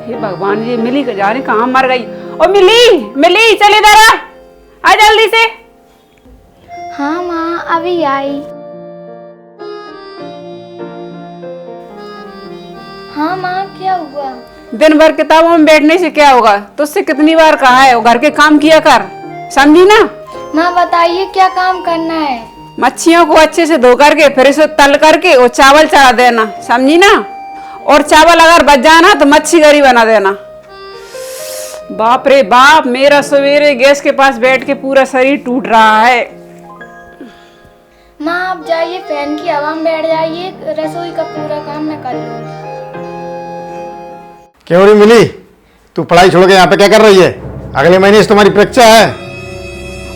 हे भगवान, ये मिली के जाने कहाँ मर गई। ओ मिली, मिली चल इधर आ जल्दी से। हाँ माँ अभी आई। हाँ माँ क्या हुआ? दिन भर किताबों में बैठने से क्या होगा? तुझसे कितनी बार कहा है वो घर के काम किया कर, समझी ना? माँ बताइए क्या काम करना है? मच्छियों को अच्छे से धो करके फिर इसे तल करके और चावल चढ़ा देना, समझी ना? और चावल अगर बच जाए ना तो मच्छी गरी बना देना। बाप रे बाप, मेरा सवेरे गैस के पास बैठ के पूरा शरीर टूट रहा है। माँ आप जाइए फैन की हवा में बैठ जाइए, रसोई का पूरा काम मैं कर लूँगी। क्यों नहीं मिली? तू पढ़ाई छोड़ के यहाँ पे क्या कर रही है? अगले महीने से तुम्हारी परीक्षा है।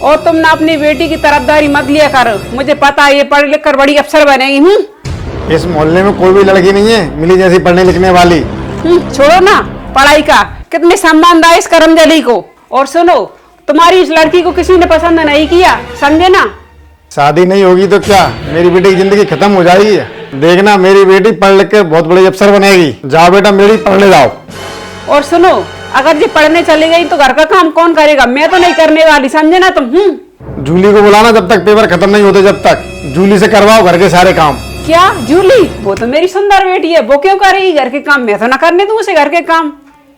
और तुम ना अपनी बेटी की तरफदारी मत लिया कर, मुझे पता है ये पढ़ लिख कर बड़ी अफसर बनेगी। इस मोहल्ले में कोई भी लड़की नहीं है मिली जैसी पढ़ने लिखने वाली। छोड़ो ना पढ़ाई का, कितने सम्मान था इस करमजली को। और सुनो, तुम्हारी इस लड़की को किसी ने पसंद नहीं किया, समझे ना? शादी नहीं होगी तो क्या मेरी बेटी की जिंदगी खत्म हो जाएगी? देखना मेरी बेटी पढ़ लिख कर बहुत बड़ी अफसर बनेगी। जाओ बेटा मेरी पढ़ने जाओ। और सुनो, अगर ये पढ़ने चली गई तो घर का काम कौन करेगा? मैं तो नहीं करने वाली, समझे ना तुम? जूली को बुलाना जब तक पेपर खत्म नहीं होते, जब तक जूली से करवाओ घर के सारे काम। क्या जूली? वो तो मेरी सुंदर बेटी है, वो क्यों करेगी घर के काम? मैं तो ना करने दूं उसे घर के काम।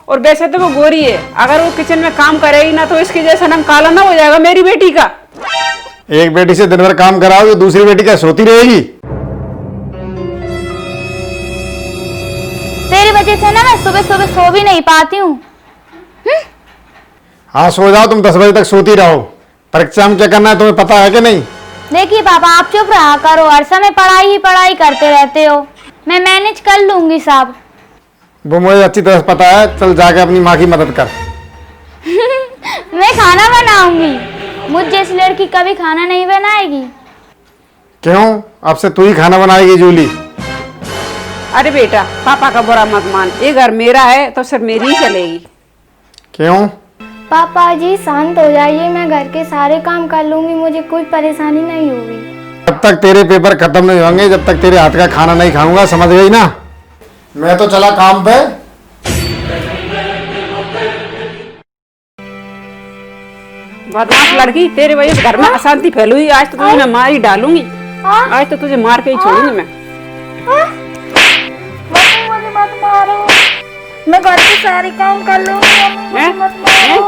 और वैसे तो वो गोरी है, अगर वो किचन में काम करेगी ना तो इसकी जैसा रंग काला ना हो जाएगा मेरी बेटी का। एक बेटी से दिन भर काम कराओ तो दूसरी बेटी क्या सोती रहेगी? तेरी वजह से ना मैं सुबह सुबह सो भी नहीं पाती हूँ। हाँ सो जाओ, तुम 10 बजे तक सोती रहो। परीक्षा में क्या करना है तुम्हें पता है कि नहीं? देखिए पापा आप चुप रहा करो, हर समय पढ़ाई ही पढ़ाई करते रहते हो। मैं मैनेज कर लूंगी सब। वो मुझे अच्छी तरह पता है, चल जाके अपनी माँ की मदद कर। मैं खाना बनाऊंगी, मुझ जैसी लड़की कभी खाना नहीं बनाएगी। क्यों? अब से तू ही खाना बनाएगी जूली। अरे बेटा, पापा का बुरा मत मान, ये घर मेरा है तो सिर्फ मेरी ही चलेगी। क्यों? पापा जी शांत हो जाइए, मैं घर के सारे काम कर लूंगी, मुझे कोई परेशानी नहीं होगी। जब तक तेरे पेपर खत्म नहीं होंगे जब तक तेरे हाथ का खाना नहीं खाऊंगा, समझ गई ना? मैं तो चला काम पे। बदमाश लड़की, तेरे वजह से घर में अशांति फैली हुई। आज तो तुझे मैं मार ही डालूंगी, आज तो तुझे मार के ही छोड़ूंगी मैं। मुझे मत मारो, मैं घर के सारे काम कर लूंगी। मत मारो।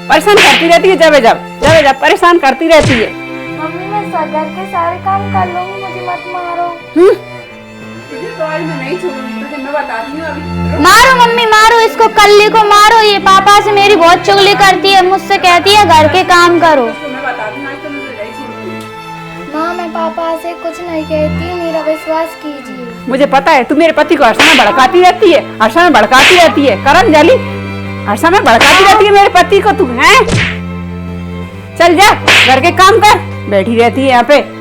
परेशान करती रहती है, जब परेशान करती रहती है। मम्मी मैं घर के सारे काम कर लूंगी, मुझे मत मारो। तुझे तो आज मैं नहीं छोड़ूंगी, तुझे मैं बताती हूँ अभी। मारो मम्मी मारो, इसको कल्ली को मारो, ये पापा से मेरी बहुत चुगली करती है, मुझसे कहती है घर के काम करो। मैं बताती हूँ, आज तो मुझे नहीं छोड़ूंगी। माँ मैं पापा से कुछ नहीं कहती, मेरा विश्वास कीजिए। मुझे पता है तू मेरे पति को हर समय भड़काती रहती है, हर समय भड़काती रहती है। करमजली, हर समय भड़काती रहती है मेरे पति को तू, हैं? चल जा घर के काम कर, बैठी रहती है यहाँ पे।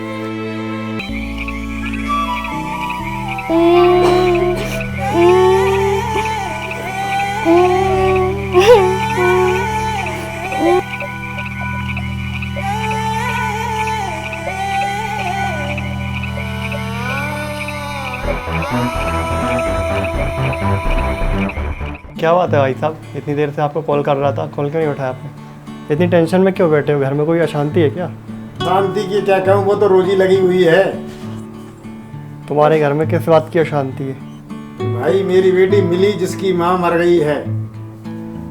क्या बात है भाई साहब, इतनी देर से आपको कॉल कर रहा था, कॉल क्यों नहीं उठाया आपने? इतनी टेंशन में क्यों बैठे हो? घर में कोई अशांति है क्या? शांति की क्या कहूँ, वो तो रोजी लगी हुई है। तुम्हारे घर में किस बात की अशांति है? भाई मेरी बेटी मिली जिसकी माँ मर गई है।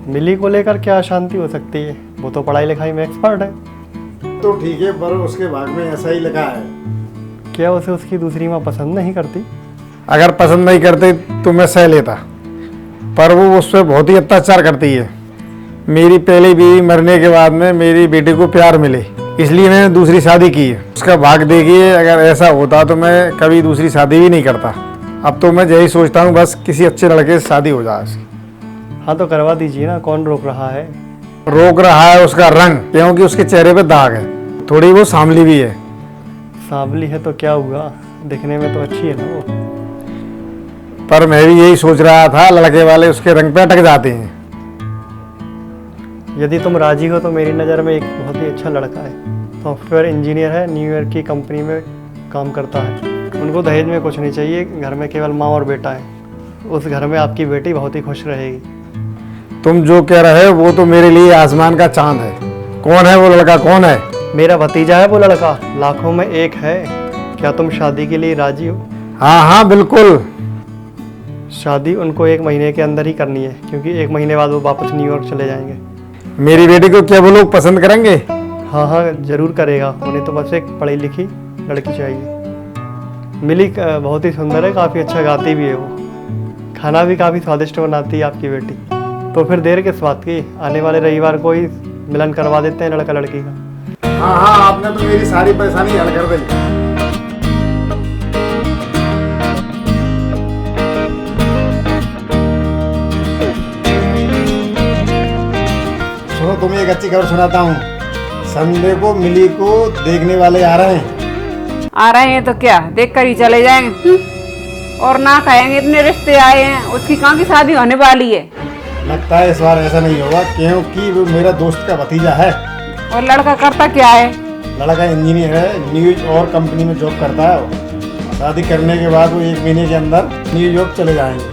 मिली को लेकर क्या अशांति हो सकती है? वो तो पढ़ाई लिखाई में एक्सपर्ट है। तो ठीक है, पर उसके भाग में ऐसा ही लिखा है। क्या उसे उसकी दूसरी माँ पसंद नहीं करती? अगर पसंद नहीं करते तो मैं सह लेता, पर वो उस पर बहुत ही अत्याचार करती है। मेरी पहली बीवी मरने के बाद में मेरी बेटी को प्यार मिले, इसलिए मैंने दूसरी शादी की है। उसका भाग देखिए, अगर ऐसा होता तो मैं कभी दूसरी शादी भी नहीं करता। अब तो मैं यही सोचता हूँ बस किसी अच्छे लड़के से शादी हो जाए उसकी। हाँ तो करवा दीजिए ना, कौन रोक रहा है? रोक रहा है उसका रंग, क्योंकि उसके चेहरे पे दाग है, थोड़ी वो सांवली भी है। सांवली है तो क्या हुआ, दिखने में तो अच्छी है ना वो। पर मैं भी यही सोच रहा था, लड़के वाले उसके रंग पे अटक जाते हैं। यदि तुम राजी हो तो मेरी नज़र में एक बहुत ही अच्छा लड़का है, सॉफ्टवेयर इंजीनियर है, न्यूयॉर्क की कंपनी में काम करता है। उनको दहेज में कुछ नहीं चाहिए, घर में केवल माँ और बेटा है। उस घर में आपकी बेटी बहुत ही खुश रहेगी। तुम जो कह रहे हो वो तो मेरे लिए आसमान का चांद है। कौन है वो लड़का, कौन है? मेरा भतीजा है वो लड़का, लाखों में एक है। क्या तुम शादी के लिए राजी हो? हाँ हाँ बिल्कुल। शादी उनको 1 महीने के अंदर ही करनी है, क्योंकि 1 महीने बाद वो वापस न्यूयॉर्क चले जाएंगे। मेरी बेटी को क्या वो लोग पसंद करेंगे? हाँ हाँ जरूर करेगा, उन्हें तो बस एक पढ़ी लिखी लड़की चाहिए। मिली बहुत ही सुंदर है, काफ़ी अच्छा गाती भी है वो, खाना भी काफ़ी स्वादिष्ट बनाती है आपकी बेटी। तो फिर देर किस बात की, आने वाले रविवार को ही मिलन करवा देते हैं लड़का लड़की का। हाँ हाँ, आपने तो मेरी सारी परेशानी हल कर दी। सुनो, तुम्हें एक अच्छी खबर सुनाता हूँ। संडे को मिली को देखने वाले आ रहे हैं। आ रहे हैं तो क्या, देख कर ही चले जाएंगे। और ना कहेंगे इतने रिश्ते आए हैं, उसकी कहाँ की शादी होने वाली है। लगता है इस बार ऐसा नहीं होगा, क्योंकि वो मेरा दोस्त का भतीजा है। और लड़का करता क्या है? लड़का इंजीनियर है, न्यूयॉर्क कंपनी में जॉब करता है वो। शादी करने के बाद वो 1 महीने के अंदर न्यूयॉर्क चले जाएंगे।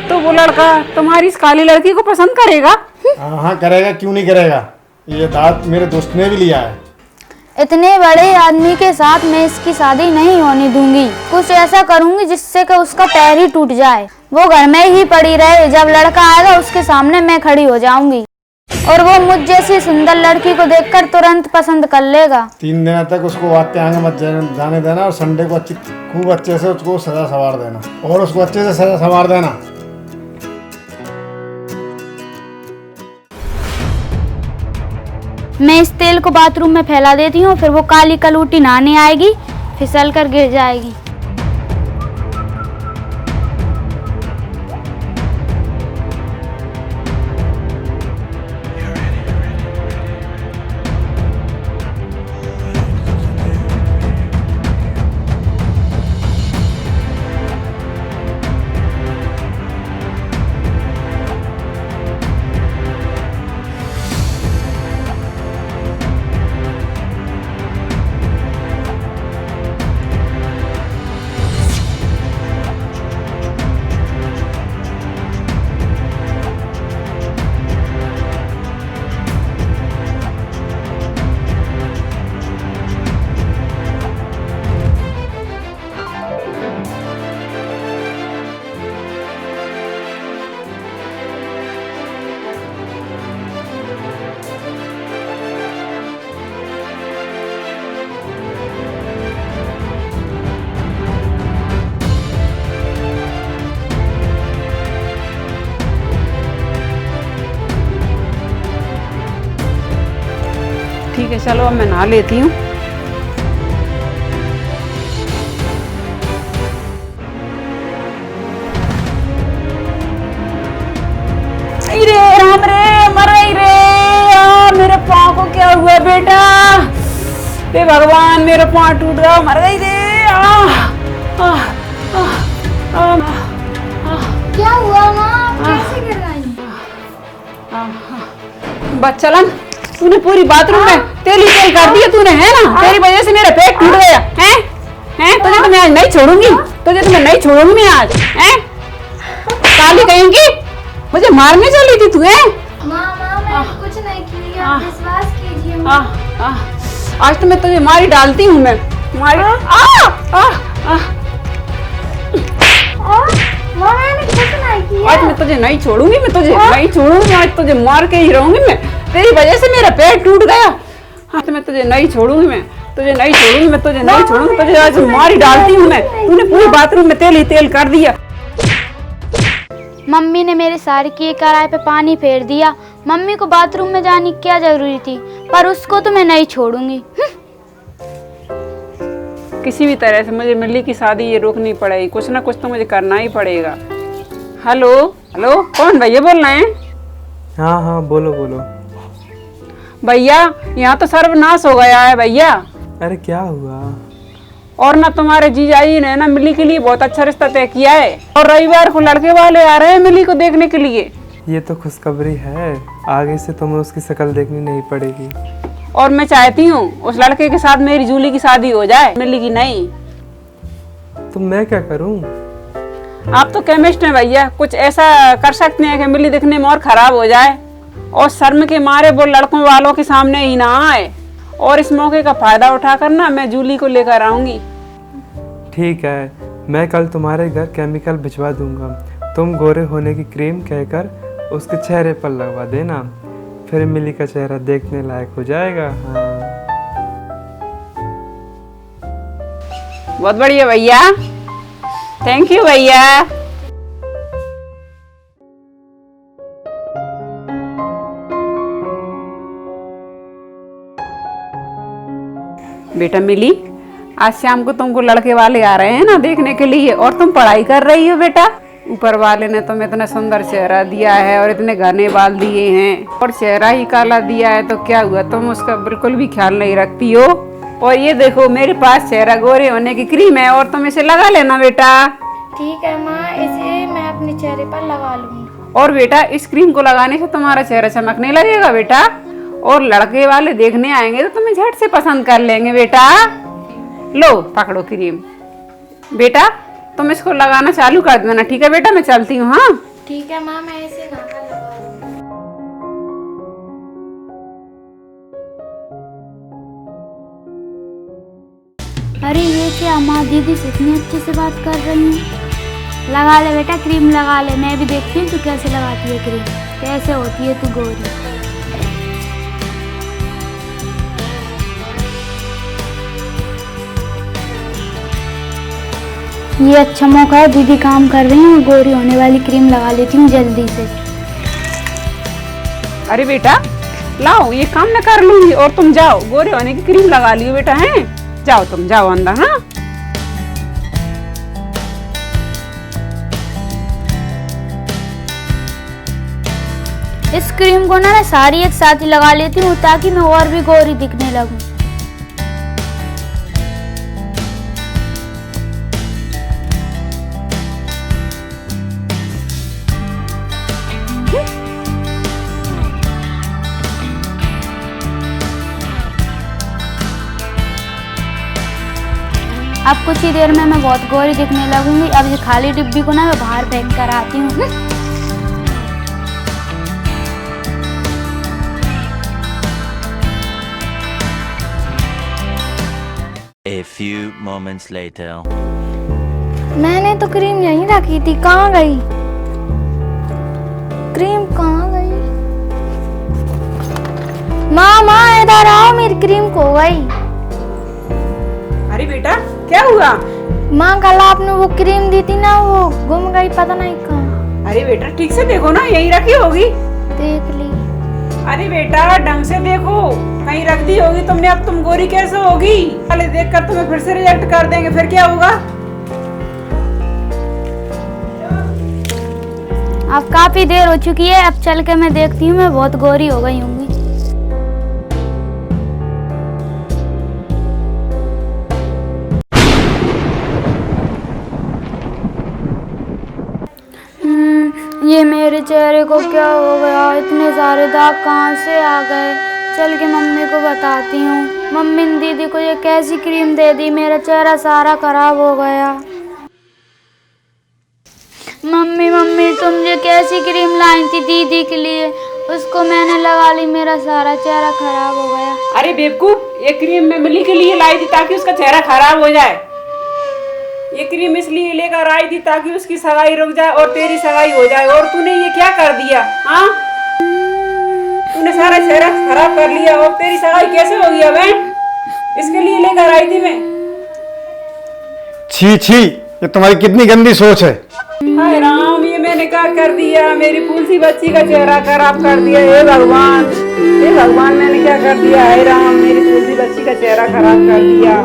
तो वो लड़का तुम्हारी इस काली लड़की को पसंद करेगा? हाँ हाँ करेगा, क्यों नहीं करेगा। ये दांत मेरे दोस्त ने भी लिया है। इतने बड़े आदमी के साथ मैं इसकी शादी नहीं होने दूंगी। कुछ ऐसा करूंगी जिससे कि उसका पैर ही टूट जाए, वो घर में ही पड़ी रहे। जब लड़का आएगा उसके सामने मैं खड़ी हो जाऊंगी और वो मुझ जैसी सुंदर लड़की को देखकर तुरंत पसंद कर लेगा। 3 दिन तक उसको वाक्य आगे मत जाने देना और संडे को खूब अच्छे से उसको सजा संवार देना, और उसको अच्छे से सजा संवार देना। मैं इस तेल को बाथरूम में फैला देती हूँ, फिर वो काली कलूटी नहाने आएगी, फिसल कर गिर जाएगी। ठीक है चलो, अब मैं नहा लेती हूँ। अरे राम रे, मर गई रे। मेरे पाँव को क्या हुआ बेटा? हे भगवान, मेरा पाँव टूट गया, मर गई रे। क्या हुआ माँ, कैसे गिर गई? बच्चलन, तूने पूरी बाथरूम में तेल ही तेल कर दिया तूने, है ना? तेरी वजह से मेरा पेट टूट गया है। तुझे तो मैं आज नहीं छोड़ूंगी, तुझे तो मैं नहीं छोड़ूंगी मैं आज। हैं काली कहेंगी, मुझे मारने चली थी तू? है मैं कुछ नहीं किया, आप विश्वास कीजिए। आज तो मैं तुझे मारी डालती हूँ, मैं मारी। मैंने कुछ नहीं किया। आज मैं तुझे नहीं छोड़ूंगी, मैं तुझे नहीं छोड़ूंगी, आज तुझे मार के ही रहूंगी मैं। तेरी वजह से मेरा पेट टूट गया। आज मैं तुझे नहीं छोड़ूंगी, मैं तुझे नहीं छोड़ूंगी, मैं तुझे नहीं छोड़ूंगी, तुझे आज मारी डालती हूँ मैं। तूने पूरे बाथरूम में तेल ही तेल कर दिया। मम्मी ने मेरे सारे किए कराए पे पानी फेर दिया। मम्मी को बाथरूम में जाने की क्या जरूरी थी, पर उसको तो मैं नहीं छोड़ूंगी। किसी भी तरह से मुझे मिली की शादी ये रोकनी पड़ेगी, कुछ ना कुछ तो मुझे करना ही पड़ेगा। हेलो हेलो, कौन भैया बोल रहे हैं? हाँ हाँ बोलो बोलो। भैया यहाँ तो सर्वनाश हो गया है भैया। अरे क्या हुआ? और ना तुम्हारे जीजाजी ने ना मिली के लिए बहुत अच्छा रिश्ता तय किया है, और रविवार को लड़के वाले आ रहे हैं मिली को देखने के लिए। ये तो खुशखबरी है, आगे से तुम्हें उसकी शक्ल देखनी नहीं पड़ेगी। और मैं चाहती हूँ उस लड़के के साथ मेरी जूली की शादी हो जाए, मिली की नहीं। तो मैं क्या करूँ? आप तो केमिस्ट हैं भैया, कुछ ऐसा कर सकते हैं कि मिली दिखने में और खराब हो जाए और शर्म के मारे वो लड़कों वालों के सामने ही ना आए। और इस मौके का फायदा उठाकर ना मैं जूली को लेकर आऊंगी। ठीक है, मैं कल तुम्हारे घर केमिकल भिजवा दूंगा। तुम गोरे होने की क्रीम कहकर उसके चेहरे पर लगवा देना, फिर मिली का चेहरा देखने लायक हो जाएगा। हाँ, बहुत बढ़िया भैया, थैंक यू भैया। बेटा मिली, आज शाम को तुमको लड़के वाले आ रहे हैं ना देखने के लिए, और तुम पढ़ाई कर रही हो बेटा। ऊपर वाले ने तुम्हें इतना सुंदर चेहरा दिया है और इतने घने बाल दिए हैं और चेहरा ही काला दिया है, तो क्या हुआ, तुम उसका बिल्कुल भी ख्याल नहीं रखती हो। और ये देखो मेरे पास चेहरा गोरे होने की क्रीम है और तुम इसे लगा लेना बेटा। ठीक है माँ, इसे मैं अपने चेहरे पर लगा लूंगी। और बेटा इस क्रीम को लगाने से तुम्हारा चेहरा चमकने लगेगा बेटा, और लड़के वाले देखने आएंगे तो तुम्हें झट से पसंद कर लेंगे बेटा। लो पकड़ो क्रीम बेटा, तुम इसको लगाना चालू कर देना। ठीक है बेटा, मैं चलती हूँ। हाँ ठीक है माँ, मैं इसे लगा लूंगी। अरे ये क्या माँ, दीदी से इतनी अच्छे से बात कर रही हैं। लगा ले बेटा, क्रीम लगा ले। मैं भी देखती हूँ तू कैसे लगाती है क्रीम, कैसे होती है तू गोरी। ये अच्छा मौका है, दीदी काम कर रही हूँ, गोरी होने वाली क्रीम लगा लेती हूँ जल्दी से। अरे बेटा लाओ, ये काम मैं कर लूंगी और तुम जाओ गोरे होने की क्रीम लगा लियो बेटा। हैं जाओ, तुम जाओ अंदर। हाँ इस क्रीम को ना मैं सारी एक साथ ही लगा लेती हूँ ताकि मैं और भी गोरी दिखने लगूं। अब कुछ ही देर में मैं बहुत गोरी दिखने लगूंगी। अब ये खाली डिब्बी को ना मैं बाहर फेंक कर आती हूँ। A few moments later. मैंने तो क्रीम यहीं रखी थी, कहाँ गई क्रीम, कहाँ गई? माँ इधर आओ, मेरी क्रीम खो गई। अरे बेटा क्या हुआ? माँ कल आपने वो क्रीम दी थी ना, वो गुम गई, पता नहीं कहाँ। अरे बेटा ठीक से देखो ना, यहीं रखी होगी। देख ली। अरे बेटा ढंग से देखो, कहीं रख दी होगी तुमने। अब तुम गोरी कैसे होगी? पहले देखकर तुम्हें फिर से रिजेक्ट कर देंगे, फिर क्या होगा? अब काफी देर हो चुकी है, अब चल के मैं देखती हूँ मैं बहुत गोरी हो गई होंगी। ये मेरे चेहरे को क्या हो गया? इतने सारे दाग कहाँ से आ गए? चल के मम्मी को बताती हूँ। मम्मी ने दीदी को ये कैसी क्रीम दे दी, मेरा चेहरा सारा खराब हो गया। मम्मी तुम ये कैसी क्रीम लाई थी दीदी के लिए? उसको मैंने लगा ली, मेरा सारा चेहरा खराब हो गया। अरे बेवकूफ, ये क्रीम मैं मिली के लिए लाई थी ताकि उसका चेहरा खराब हो जाए। ये क्रीम इसलिए लेकर आई थी ताकि उसकी सगाई रुक जाए और तेरी सगाई हो जाए। और तूने ये क्या कर दिया? हाँ तूने सारा चेहरा खराब कर लिया और तेरी सगाई कैसे होगी? अब इसके लिए लेकर आई थी मैं। छी छी, ये तुम्हारी कितनी गंदी सोच है। हाय राम, ये मैंने क्या कर दिया? मेरी फूल सी बच्ची का चेहरा खराब कर दिया। हे भगवान, हे भगवान, मैंने क्या कर दिया? हाय राम, मेरी फूल सी बच्ची का चेहरा खराब कर दिया।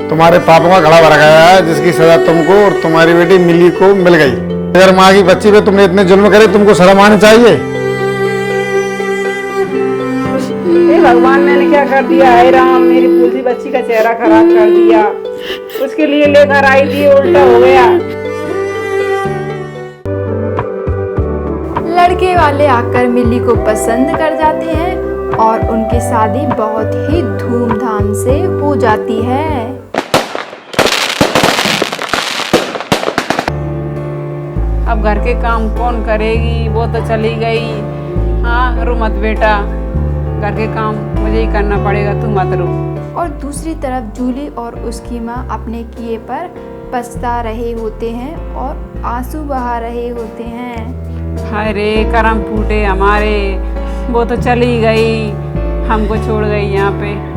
तुम्हारे पापों का घड़ा भर गया है, जिसकी सजा तुमको और तुम्हारी बेटी मिली को मिल गई। अगर माँ की बच्ची पे तुमने इतने जुल्म करे, तुमको शर्म आनी चाहिए। हे भगवान, मैंने क्या कर दिया? हाय राम, मेरी फूल सी बच्ची का चेहरा खराब कर दिया। उसके लिए लेकर आई थी, उल्टा हो गया। लड़के वाले आकर मिली को पसंद कर जाते हैं और उनकी शादी बहुत ही धूमधाम से हो जाती है। अब घर के काम कौन करेगी, वो तो चली गई। हाँ रो मत बेटा, घर के काम मुझे ही करना पड़ेगा, तू मत रो। और दूसरी तरफ जूली और उसकी माँ अपने किए पर पछता रहे होते हैं और आंसू बहा रहे होते हैं। हाय रे करम फूटे हमारे, वो तो चली गई, हमको छोड़ गई यहाँ पे।